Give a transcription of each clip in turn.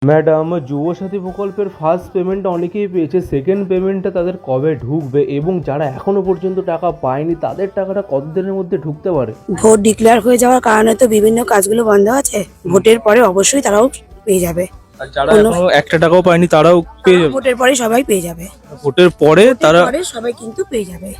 Madam, Yuvasathi প্রকল্পের first পেমেন্টটা অনেকেই পেয়েছে, সেকেন্ড পেমেন্টটা তাদের কবে ঢুকবে এবং যারা এখনো পর্যন্ত টাকা পায়নি তাদের টাকাটা কতদিনের মধ্যে ঢুকতে পারে? ভোট ডিক্লেয়ার হয়ে যাওয়ার কারণে তো বিভিন্ন কাজগুলো বন্ধ আছে। ভোটের পরে অবশ্যই তারাও পেয়ে যাবে। আর যারা এখনো একটা টাকাও পায়নি তারাও পেয়ে যাবে? ভোটের পরে সবাই পেয়ে যাবে। ভোটের পরে তারা সবাই কিন্তু পেয়ে যাবে।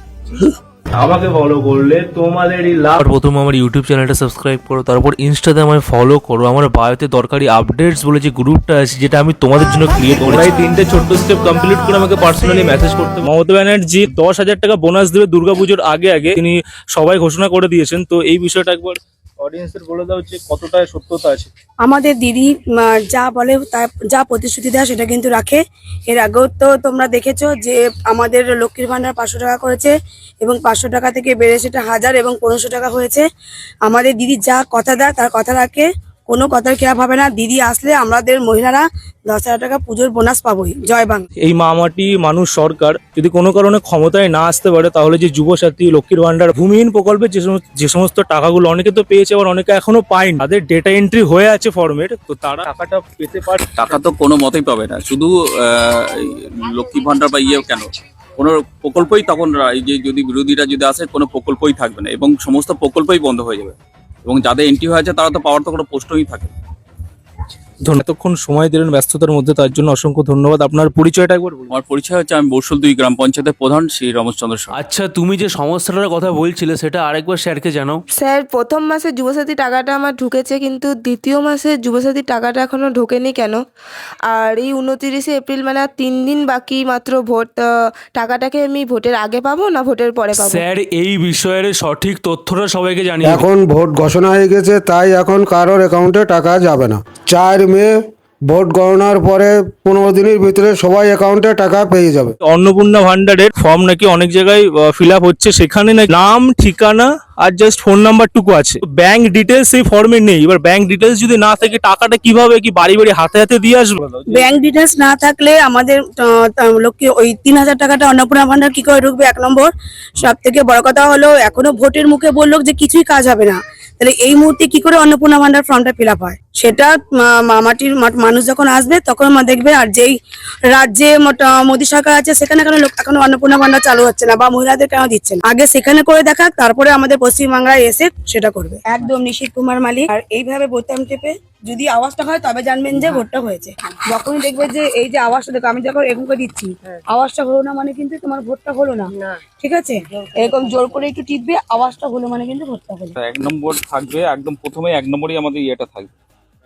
আমাকে ফলো করলে তোমাদেরই লাভ। প্রথমে আমার ইউটিউব চ্যানেলটা সাবস্ক্রাইব করো, তারপর ইনস্টাতে আমায় ফলো করো। আমার বায়োতে দরকারি আপডেটস বলে যে গ্রুপটা আছে, যেটা আমি তোমাদের জন্য ক্রিয়েট করি। এই তিনটে ছোট্ট স্টেপ কমপ্লিট করে আমাকে পার্সোনালি মেসেজ করতে। মমতা ব্যানার্জি 10,000 টাকা বোনাস দেবে দুর্গাপুজোর আগে আগে, তিনি সবাই ঘোষণা করে দিয়েছেন। তো এই বিষয়টা একবার অডিয়েন্সের বলে দাও যে কতটা সত্যতা আছে। আমাদের দিদি যা বলে তা, যা প্রতিশ্রুতি দেয় সেটা কিন্তু রাখে। এর আগেও তো তোমরা দেখেছো যে আমাদের লক্ষ্মীর ভান্ডার 500 টাকা করেছে এবং 500 টাকা থেকে বেড়ে সেটা 1000 এবং 1500 টাকা হয়েছে। আমাদের দিদি যা কথা দেয় তার কথা রাখে, কোনো কথার খেয়াল হবে না। দিদি আসলে আমাদের মহিলারা 10,000 টাকা পুজোর বোনাস পাবোই। জয় বাংলা। এই মামাটি মানুষ সরকার যদি কোনো কারণে ক্ষমতায় না আসতে পারে, তাহলে যে যুবসাথী, লক্ষ্মীর ভান্ডার, ভূমিহীন প্রকল্পে যে সমস্ত টাকাগুলো অনেকে তো পেয়েছে, আবার অনেকে এখনো পায়নি, তাদের ডেটা এন্ট্রি হয়ে আছে ফর্মেট, তো তারা টাকাটা পেতে পারে। টাকা তো কোনো মতেই পাবে না। শুধু লক্ষ্মী ভান্ডার বা কেন, কোনো প্রকল্পই তখন এই যে যদি বিরোধীরা যদি আসে, কোনো প্রকল্পই থাকবে না এবং সমস্ত প্রকল্পই বন্ধ হয়ে যাবে এবং যাদের এন্ট্রি হয়েছে তারা তো পাওয়ার তো কোনো প্রশ্নই থাকে। এতক্ষণ সময় দিলেন ব্যস্ততার মধ্যে, তার জন্য অসংখ্য ধন্যবাদ। আপনার পরিচয়টা একবার বলুন। আমার পরিচয় হচ্ছে, আমি বর্ষল 2 গ্রাম পঞ্চায়েতের প্রধান শ্রী রমেশচন্দ্র সাহা। আচ্ছা, তুমি যে সমস্যাটার কথা বলছিলে সেটা আরেকবার স্যারকে জানাও। স্যার, প্রথম মাসে যুবসাথী টাকাটা আমার ঢুকেছে, কিন্তু দ্বিতীয় মাসে যুবসাথী টাকাটা এখনো ঢোকেনি কেন? আর এই 29শে এপ্রিল মানে আর 3 দিন বাকি মাত্র ভোট। টাকাটাকে আমি ভোটের আগে পাবো না ভোটের পরে পাবো? স্যার, এই বিষয়ের সঠিক তথ্যটা সবাইকে জানিয়ে এখন ভোট ঘোষণা হয়ে গেছে, তাই এখন কারোর অ্যাকাউন্টে টাকা যাবে না। 4 মে ভোট গণনার পরে 15 দিনের ভিতরে সবাই অ্যাকাউন্টে টাকা পেয়ে যাবে। অন্নপূর্ণা ভান্ডারের ফর্ম নাকি অনেক জায়গায় ফিল আপ হচ্ছে, সেখানে নাকি নাম, ঠিকানা আর জাস্ট ফোন নাম্বারটুকু আছে, ব্যাংক ডিটেলস সেই ফর্মে নেই। এবার ব্যাংক ডিটেলস যদি না থাকে, টাকাটা কিভাবে কি বাড়ি বাড়ি হাতে হাতে দিয়ে আসবে? ব্যাংক ডিটেলস না থাকলে আমাদের লক্ষ্মী ওই 3,000 টাকাটা অন্নপূর্ণা ভান্ডার কি করে ঢুকবে? 1 নম্বর। সব থেকে বড় কথা হলো, এখনো ভোটের মুখে বললো যে কিছুই কাজ হবে না, তাহলে এই মুহূর্তে কি করে অন্নপূর্ণা ভান্ডার ফর্মটা ফিল আপ হয়? সেটা মাটির মানুষ যখন আসবে তখন দেখবে। আর যেই রাজ্যে মোদী সরকার আছে সেখানে এখনো অন্নপূর্ণা ভান্ডার চালু হচ্ছে না, বা মহিলাদের কেন দিচ্ছে না? আগে সেখানে করে দেখাক, তারপরে আমাদের পশ্চিমবাংলায় এসে সেটা করবে। একদম নিশীথ কুমার মালিক। আর এইভাবে বোতাম টেপে যদি আওয়াজটা হয় তবে জানবেন যে ভোটটা হয়েছে। যখনই দেখবে যে এই যে আওয়াজটা দেখো, আমি যখন এরকম করে দিচ্ছি, আওয়াজটা হলো না মানে কিন্তু তোমার ভোটটা হলো না। ঠিক আছে, এরকম জোর করে একটু টিপবে, আওয়াজটা হলো মানে কিন্তু ভোটটা হলো। 1 নম্বর থাকবে, একদম প্রথমে 1 নম্বরই আমাদের ইয়েটা থাকবে,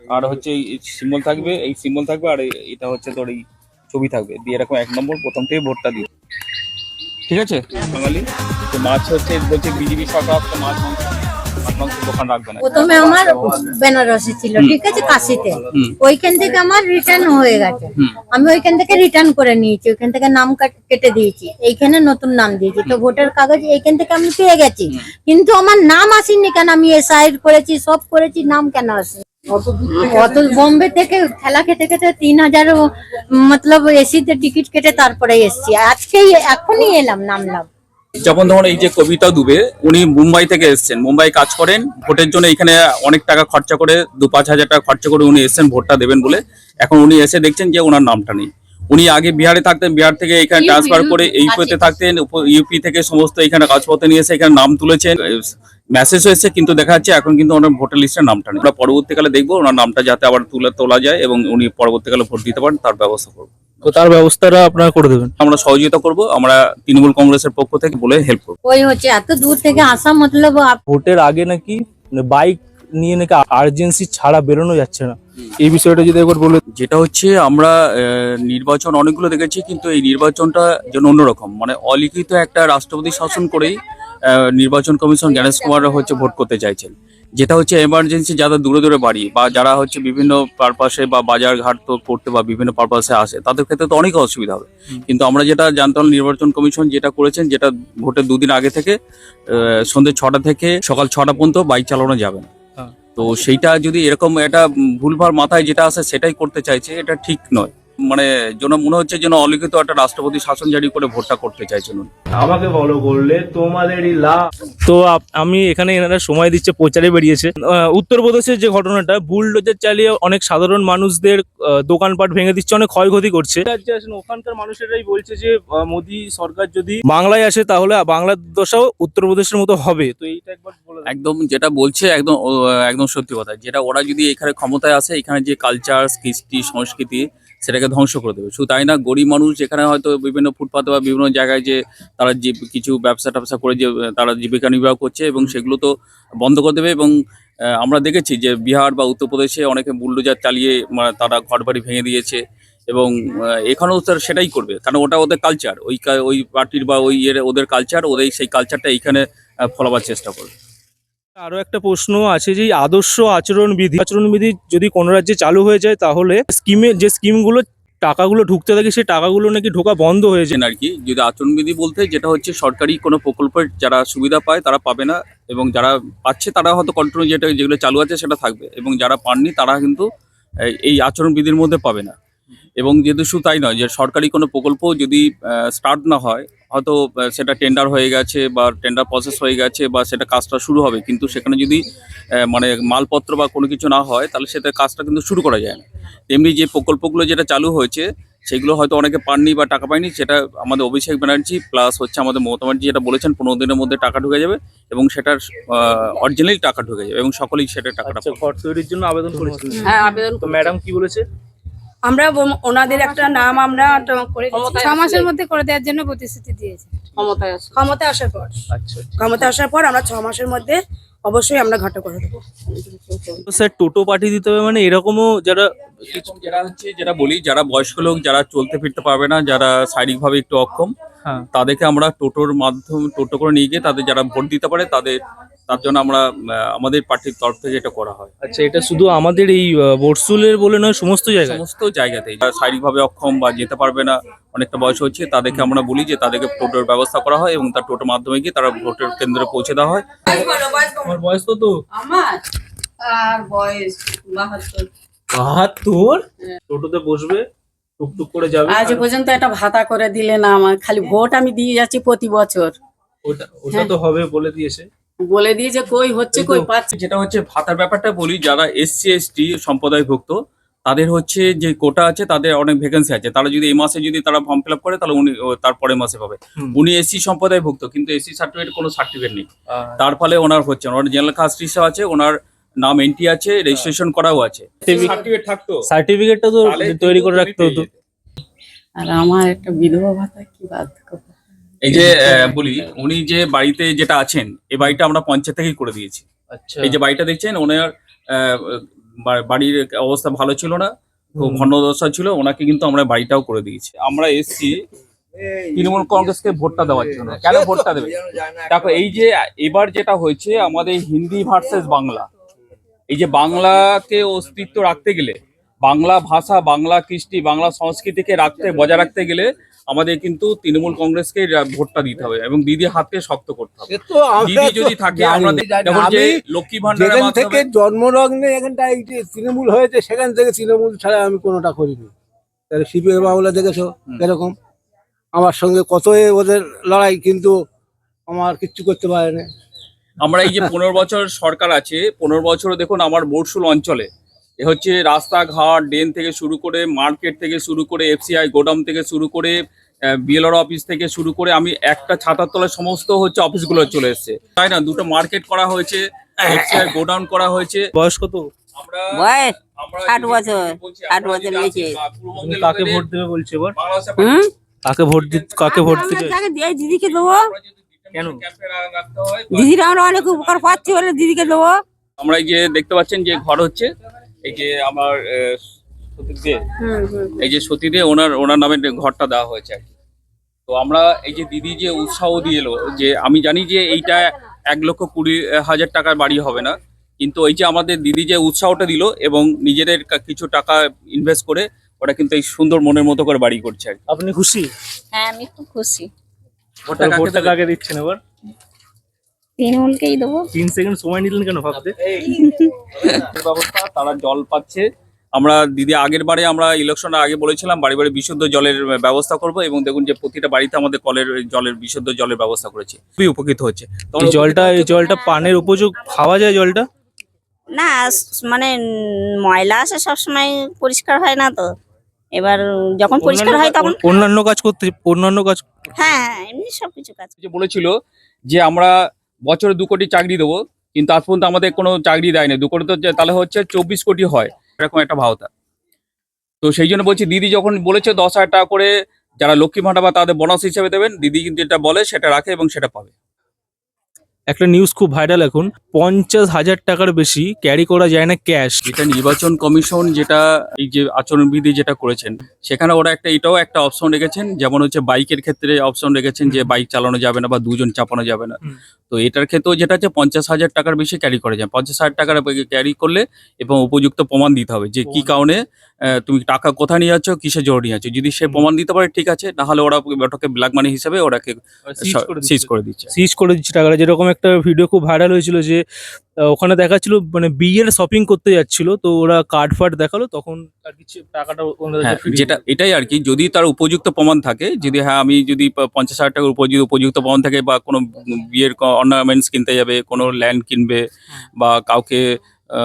আর হচ্ছে এই সিম্বল থাকবে, এই সিম্বল থাকবে, আর এটা হচ্ছে তোর এই ছবি থাকবে, দিয়ে এরকম 1 নম্বর প্রথম থেকে ভোটটা দিই। ঠিক আছে বাঙালি। তো মাছ হচ্ছে বলছে বিজেপি সরকার তো মাছ মাংস দোকান রাখবে না। প্রথমে আমার বেনারসি ছিল, ঠিক আছে, কাশিতে। ওইখান থেকে আমার রিটার্ন হয়ে গেছে, আমি ওইখান থেকে রিটার্ন করে নিয়েছি, ওইখান থেকে নাম কেটে দিয়েছি, এইখানে নতুন নাম দিয়েছি। তো ভোটার কাগজ এইখান থেকে আমি পেয়ে গেছি, কিন্তু আমার নাম আসেনি কেন? আমি এসআইআর করেছি, সব করেছি, নাম কেন আসে? অত বোম্বে থেকে ঠেলা খেতে খেতে 3,000 মতলব এসিতে টিকিট কেটে তারপরে এসছি, আজকেই এখনই এলাম, নামলাম। যেমন ধরুন এই যে কবিতা দুবে, উনি মুম্বাই থেকে এসেছেন, মুম্বাই কাজ করেন, ভোটের জন্য এখানে অনেক টাকা খরচা করে 2-5 হাজার টাকা খরচা করে উনি এসেছেন ভোটটা দেবেন বলে। এখন উনি এসে দেখছেন যে ওনার নামটা নেই। উনি আগে বিহারে থাকতেন, বিহার থেকে এখানে ট্রান্সফার করে ইউপিতে থাকতেন, ইউপি থেকে সমস্ত এখানে কাগজপত্র নিয়ে এসে এখানে নাম তুলেছেন, মেসেজ হয়েছে, কিন্তু দেখা যাচ্ছে এখন কিন্তু ওনার ভোটার লিস্টের নামটা নেই। আমরা পরবর্তীকালে দেখবো ওনার নামটা যাতে আবার তোলা যায় এবং উনি পরবর্তীকালে ভোট দিতে পারেন, তার ব্যবস্থা করবো। তো তার ব্যবস্থাটা আপনারা করে দেবেন? আমরা সহযোগিতা করব, আমরা তৃণমূল কংগ্রেসের পক্ষ থেকে বলে হেল্প করবো। ওই হচ্ছে এত দূর থেকে আসা, মতলব ভোটের আগে নাকি বাইক নিয়ে নাকি আর্জেন্সি ছাড়া বেরোনো যাচ্ছে না, এই বিষয়টা যদি একবার বলে। যেটা হচ্ছে আমরা নির্বাচন অনেকগুলো দেখেছি, কিন্তু এই নির্বাচনটা যেন অন্যরকম, মানে অলিখিত একটা রাষ্ট্রপতি শাসন করেই নির্বাচন কমিশন জ্ঞানেশ কুমাররা হচ্ছে ভোট করতে চাইছেন। যেটা হচ্ছে এমার্জেন্সি যারা দূরে দূরে বাড়ি বা যারা হচ্ছে বিভিন্ন পারপাসে বা বাজার ঘাট তো করতে বা বিভিন্ন পারপাসে আসে, তাদের ক্ষেত্রে তো অনেক অসুবিধা হবে। কিন্তু আমরা যেটা জানতাম, নির্বাচন কমিশন যেটা করেছেন, যেটা ভোটের 2 দিন আগে থেকে সন্ধ্যে 6টা থেকে সকাল 6টা পর্যন্ত বাইক চালানো যাবে না। তো সেইটা যদি এরকম একটা ভুলভাল মাথায় যেটা আসে সেটাই করতে চাইছে, এটা ঠিক নয়। মানে যেন মনে হচ্ছে যেন অলিখিত একটা রাষ্ট্রপতি শাসন জারি করে ভোটটা করতে চাইছেন উনি। আমাকে ফলো করলে তোমাদেরই লাভ। তো আমি এখানে এনারা সময় দিচ্ছে, প্রচারে বেরিয়েছে। উত্তরপ্রদেশের যে ঘটনাটা, বুলডোজার চালিয়ে অনেক সাধারণ মানুষদের দোকানপাট ভেঙে দিচ্ছে, অনেক ক্ষয়ক্ষতি করছে। রাজ্যে আসেন ওখানকার মানুষেরাই বলছে যে মোদী সরকার যদি বাংলায় আসে তাহলে বাংলার দশাও উত্তরপ্রদেশের মতো হবে। তো এইটা একবার বলে দাও। একদম যেটা বলছে একদম সত্যি কথা, যেটা ওরা যদি এখানে ক্ষমতায় আসে, এখানে যে কালচার, কৃষ্টি, সংস্কৃতি সেটাকে ধ্বংস করে দেবে। শুধু তাই না, গরিব মানুষ যেখানে হয়তো বিভিন্ন ফুটপাতে বা বিভিন্ন জায়গায় যে তারা যে কিছু ব্যবসা ট্যাবসা করে যে তারা জীবিকা নির্বাহ করছে, এবং সেগুলো তো বন্ধ করে দেবে। এবং আমরা দেখেছি যে বিহার বা উত্তরপ্রদেশে অনেকে বুলডোজার চালিয়ে তারা ঘরবাড়ি ভেঙে দিয়েছে, এবং এখানেও তারা সেটাই করবে, কারণ ওটা ওদের কালচার, ওই পার্টির বা ওই ওদের কালচার, ওদের সেই কালচারটা এইখানে ফলাবার চেষ্টা করবে। আরো একটা প্রশ্ন আছে যে এই আদর্শ আচরণবিধি যদি কোনো রাজ্যে চালু হয়ে যায় তাহলে যে স্কিমগুলো টাকাগুলো ঢুকতে থাকে সেই টাকাগুলো নাকি ঢোকা বন্ধ হয়ে যায়। আর কি, যদি আচরণবিধি বলতে যেটা হচ্ছে সরকারি কোনো প্রকল্পের যারা সুবিধা পায় তারা পাবে না, এবং যারা পাচ্ছে তারা হয়তো কন্টিনিউ যেগুলো চালু আছে সেটা থাকবে, এবং যারা পাননি তারা কিন্তু এই আচরণবিধির মধ্যে পাবে না। এবং যেহেতু শুধু তাই নয়, যে সরকারি কোনো প্রকল্প যদি স্টার্ট না হয়, হয়তো সেটা টেন্ডার হয়ে গেছে বা টেন্ডার প্রসেস হয়ে গেছে বা সেটা কাজটা শুরু হবে, কিন্তু সেখানে যদি মানে মালপত্র বা কোনো কিছু না হয়, তাহলে সেটা কাজটা কিন্তু শুরু করা যায় না। তেমনি যে প্রকল্পগুলো যেটা চালু হয়েছে সেগুলো হয়তো অনেকে পাননি বা টাকা পায়নি, সেটা আমাদের অভিষেক ব্যানার্জি প্লাস হচ্ছে আমাদের মমতা ব্যানার্জি যেটা বলেছেন 15 দিনের মধ্যে টাকা ঢুকে যাবে, এবং সেটার অরিজিনালি টাকা ঢুকে যাবে, এবং সকলেই সেটা টাকাটা আচ্ছা, পাবে। ঘর তৈরির জন্য আবেদন করেছিলেন? হ্যাঁ, আবেদন তো ম্যাডাম কি বলেছে? আমরা ওনাদের একটা নাম আমরা করে দিয়েছি। 6 মাসের মধ্যে করে দেওয়ার জন্য প্রতিশ্রুতি দিয়েছে ক্ষমতা আসার পর আচ্ছা, ক্ষমতা আসার পর আমরা 6 মাসের মধ্যে অবশ্যই আমরা ঘাটা করে দেবো। তো স্যার টোটো পাঠিয়ে দিতে হবে, মানে এরকমও যারা এরকম যেটা বলি, যারা বয়স্ক লোক, যারা চলতে ফিরতে পারবে না, যারা শারীরিকভাবে একটু অক্ষম, হ্যাঁ তাদেরকে আমরা টোটো করে নিয়ে গিয়ে তাদের যারা ভোট দিতে পারে তার জন্য আমরা আমাদের পার্টির তরফ থেকে এটা করা হয়। আচ্ছা, এটা শুধু আমাদের এই বর্ষুলের বলে নয়, সমস্ত জায়গায়? সমস্ত জায়গাতেই যারা শারীরিকভাবে অক্ষম বা যেতে পারবে না, অনেকটা বয়স হচ্ছে, তাদেরকে আমরা বলি যে তাদেরকে টোটোর ব্যবস্থা করা হয়, এবং তার টোটোর মাধ্যমে গিয়ে তারা ভোটের কেন্দ্রে পৌঁছে দেওয়া হয়। আমার বয়স কত? আমার আর বয়স 72। 72? টোটোতে বসবে, টুকটুক করে যাবে। আজ পর্যন্ত একটা ভাতা করে দিলে না, আমার খালি ভোট আমি দিয়ে যাচ্ছি প্রতি বছর। ওটা তো হবে বলে দিয়েছে। বলে দিয়ে যে কই হচ্ছে কই পাচ্ছে। যেটা হচ্ছে ভাতার ব্যাপারটা বলি, যারা SC ST সম্প্রদায়ভুক্ত তাদের হচ্ছে যে কোটা আছে, তাদের অনেক ভ্যাকেন্সি আছে, তারা যদি এই মাসে যদি তারা ফর্ম ফিল আপ করে তাহলে উনি তারপরে মাসে পাবে। উনি SC সম্প্রদায়ভুক্ত, কিন্তু SC সার্টিফিকেট কোনো সার্টিফিকেট নেই, তার ফলে ওনার হচ্ছে না। ওনার জেনারেল কাস্ট হিসাব আছে, ওনার নাম এন্ট্রি আছে, রেজিস্ট্রেশন করাও আছে, সার্টিফিকেট থাকতো, সার্টিফিকেটটা তো তৈরি করে রাখতে হতো। আর আমার একটা বিধবা ভাতা কি বাদ করবো। এই যে বলি, উনি যে বাড়িতে যেটা আছেন, এই বাড়িটা আমরা পঞ্চায়েত থেকেই করে দিয়েছি। আচ্ছা, এই যে বাড়িটা দেখছেন, ওনার বাড়ির অবস্থা ভালো ছিল না, খুব ভগ্নদশা ছিল, ওনাকে কিন্তু আমরা বাড়িটাও করে দিয়েছি। আমরা এসছি তৃণমূল কংগ্রেসকে ভোটটা দেওয়ার জন্য। কেন ভোটটা দেবে? দেখো, এই যে এবার যেটা হয়েছে আমাদের হিন্দি ভার্সেস বাংলা, এই যে বাংলাকে অস্তিত্ব রাখতে গেলে, বাংলা ভাষা, বাংলা কৃষ্টি, বাংলা সংস্কৃতিকে বজায় রাখতে গেলে আমাদের কিন্তু তৃণমূল কংগ্রেসকে ভোটটা দিতে হবে, এবং দিদি হাতকে শক্ত করতে হবে। দিদি যদি থাকে, আমরা দেখুন যে লক্ষ্মী ভান্ডারের যেখান থেকে মাধ্যমে জন্মলগ্নে এখানটা এই যে তৃণমূল হয়েছে, সেখান থেকে তৃণমূল ছাড়া আমি কোনোটা করিনি। তাহলে সিপিএম বাংলা দেখেছো এরকম আমার সঙ্গে কত ওদের লড়াই, কিন্তু আমার কিচ্ছু করতে পারে না। আমরা এই যে 15 বছর সরকার আছে, 15 বছর দেখুন আমার বর্ষুল অঞ্চলে এ হচ্ছে রাস্তাঘাট, ড্রেন থেকে শুরু করে, মার্কেট থেকে শুরু করে, FCI গোডাউন থেকে শুরু করে, BLR অফিস থেকে শুরু করে, আমি একটা ছাতার তলায় সমস্ত হচ্ছে অফিসগুলো চলে এসেছে, তাই না? দুটো মার্কেট করা হয়েছে, FCI গোডাউন করা হয়েছে। বয়স কত? বয়স 60 বছর, 60 বছর হয়েছে। তুমি কাকে ভোট দেবে বলছে এবার? কাকে ভোট দিতে? যাকে দিয়ে দিদিকে দেবো। কেন? দিদিরা আমরা অনেক উপকার পাচ্ছি বলে দিদিকে দেবো। আমরা এই যে দেখতে পাচ্ছেন যে ঘর হচ্ছে, এই যে আমার সতীদে, এই যে সতীদে ওনার নামে ঘরটা দেওয়া হয়েছে আর কি। তো আমরা এই যে দিদি যে উৎসাহ দিয়ে এলো, যে আমি জানি যে এইটা 1,20,000 টাকার বাড়ি হবে না, কিন্তু এই যে আমাদের দিদি যে উৎসাহটা দিল এবং নিজেদের কিছু টাকা ইনভেস্ট করে ওটা কিন্তু এই সুন্দর মনের মতো করে বাড়ি করছে আর কি। আপনি খুশি? হ্যাঁ, আমি খুব খুশি। ভোটটা কাকে দিচ্ছেন এবার? তৃণমূলকেই দেবো। 3 সেকেন্ড সময় নিলেন কেন ভাবতে? ব্যবস্থা, তারা জল পাচ্ছে, আমরা দিদি আগের বারে আমরা ইলেকশনের আগে বলেছিলাম বাড়ি বাড়ি বিশুদ্ধ জলের ব্যবস্থা করব, এবং দেখুন যে প্রতিটা বাড়িতে আমাদের কলের জলের বিশুদ্ধ জলের ব্যবস্থা করেছি, খুবই উপকৃত হচ্ছে। এই জলটা পানের উপযোগ, খাওয়া যায় জলটা? না মানে ময়লা আসে, সবসময় পরিষ্কার হয় না তো, এবার যখন পরিষ্কার হয় তখন অন্যান্য কাজ হ্যাঁ এমনি সবকিছু কাজ। যে বলেছিল যে আমরা বছরে 2 কোটি চাকরি দেবো, কিন্তু আজ পর্যন্ত আমাদের কোনো চাকরি দেয়নি। 2 কোটি তো তাহলে হচ্ছে 24 কোটি হয়, এরকম একটা ভাওতা। তো সেই জন্য বলছি, দিদি যখন বলেছে 10,000 টাকা করে যারা লক্ষ্মী ভাণ্ডার বা তাদের বোনাস হিসেবে দেবেন, দিদি কিন্তু যেটা বলে সেটা রাখে এবং সেটা পাবে। একটা নিউজ খুব ভাইরাল এখন, 50,000 টাকার বেশি ক্যারি করা যায় না ক্যাশ। যেটা নির্বাচন কমিশন যেটা এই যে আচরণবিধি যেটা করেছেন, সেখানে ওরা এটাও একটা অপশন রেখেছেন, যেমন হচ্ছে বাইকের ক্ষেত্রে অপশন রেখেছেন যে বাইক চালানো যাবে না বা 2 জন চাপানো যাবে না। তো এটার ক্ষেত্রেও যেটা হচ্ছে 50,000 টাকার বেশি ক্যারি করা যায়। 50,000 টাকার ক্যারি করলে এবং উপযুক্ত প্রমাণ দিতে হবে যে কি কারণে তুমি টাকা কোথায় নিয়ে যাচ্ছ, কিসের জন্য নিয়ে যাচ্ছ। যদি সে প্রমাণ দিতে পারে ঠিক আছে, না হলে ওরা ওটাকে ব্ল্যাক মানি হিসেবে ওরাকে সিজ করে দিচ্ছে। সিজ করে দিচ্ছে টাকাটা। যেরকম একটা ভিডিও খুব ভাইরাল হয়েছিল যে ওখানে দেখাচ্ছিল মানে বিয়ের শপিং করতে যাচ্ছিল, তো ওরা কার্ড ফার্ড দেখালো, তখন আর কিছু টাকাটা হ্যাঁ, যেটা এটাই আর কি, যদি তার উপযুক্ত প্রমাণ থাকে, যদি হ্যাঁ আমি যদি 50,000 টাকার উপর যদি উপযুক্ত প্রমাণ থাকে, বা কোনো বিয়ের অর্নামেন্টস কিনতে যাবে, কোনো ল্যান্ড কিনবে বা কাউকে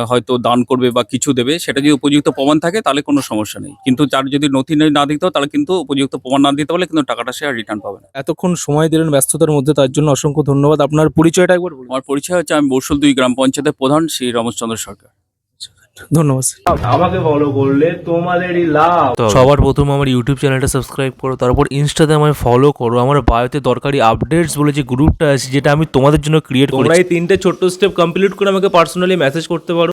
হয়তো দান করবে বা কিছু দেবে, সেটা যদি উপযুক্ত প্রমাণ থাকে তাহলে কোনো সমস্যা নেই। কিন্তু তার যদি নথি না দিতে হয় তাহলে কিন্তু উপযুক্ত প্রমাণ না দিতে পারলে কিন্তু টাকাটা সে আর রিটার্ন পাবে না। এতক্ষণ সময় দিলেন ব্যস্ততার মধ্যে, তার জন্য অসংখ্য ধন্যবাদ। আপনার পরিচয়টা একবার বলুন। আমার পরিচয় হচ্ছে, আমি বর্ষল 2 গ্রাম পঞ্চায়েতের প্রধান শ্রী রমেশচন্দ্র সরকার। ধন্যবাদ। আমাকে ফলো করলে তোমাদেরই লাভ। সবার প্রথম আমার ইউটিউব চ্যানেলটা সাবস্ক্রাইব করো, তারপর ইনস্টাতে আমায় ফলো করো। আমার বায়োতে দরকারি আপডেটস বলে যে গ্রুপটা আছে, যেটা আমি তোমাদের জন্য ক্রিয়েট করেছি। তোমরা এই 3টে ছোট্ট স্টেপ কমপ্লিট করে আমাকে পার্সোনালি মেসেজ করতে পারো।